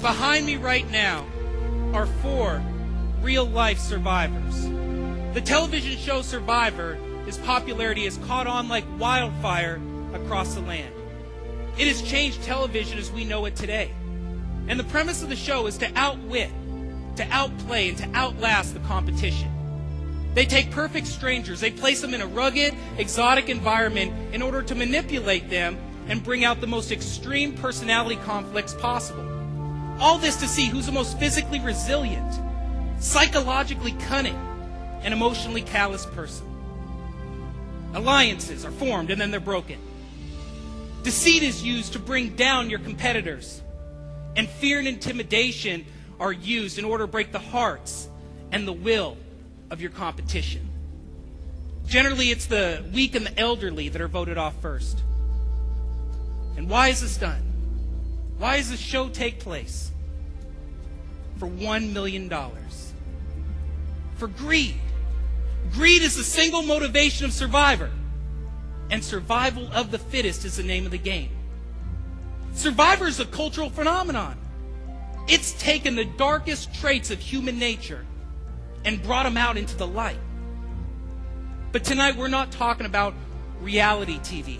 Behind me right now are 4 real-life survivors. The television show Survivor, its popularity has caught on like wildfire across the land. It has changed television as we know it today. And the premise of the show is to outwit, to outplay, and to outlast the competition. They take perfect strangers, they place them in a rugged, exotic environment in order to manipulate them and bring out the most extreme personality conflicts possible. All this to see who's the most physically resilient, psychologically cunning, and emotionally callous person. Alliances are formed and then they're broken. Deceit is used to bring down your competitors. And fear and intimidation are used in order to break the hearts and the will of your competition. Generally, it's the weak and the elderly that are voted off first. And why is this done? Why does this show take place? For $1 million. For greed. Greed is the single motivation of Survivor. And survival of the fittest is the name of the game. Survivor is a cultural phenomenon. It's taken the darkest traits of human nature and brought them out into the light. But tonight we're not talking about reality TV.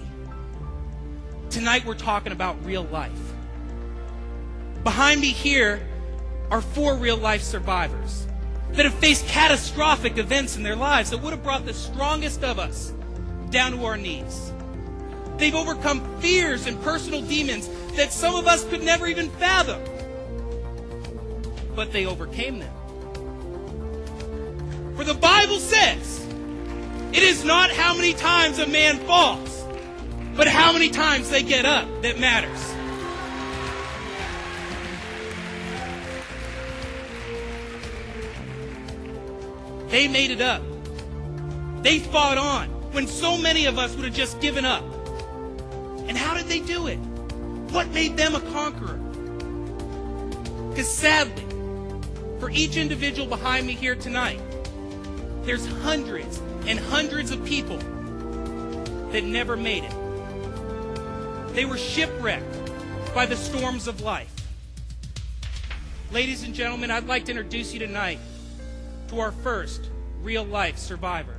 Tonight we're talking about real life. Behind me here are 4 real-life survivors that have faced catastrophic events in their lives that would have brought the strongest of us down to our knees. They've overcome fears and personal demons that some of us could never even fathom. But they overcame them. For the Bible says, it is not how many times a man falls, but how many times they get up that matters. They made it up. They fought on when so many of us would have just given up. And how did they do it? What made them a conqueror? Because sadly, for each individual behind me here tonight, there's hundreds and hundreds of people that never made it. They were shipwrecked by the storms of life. Ladies and gentlemen, I'd like to introduce you tonight to our first real-life survivor.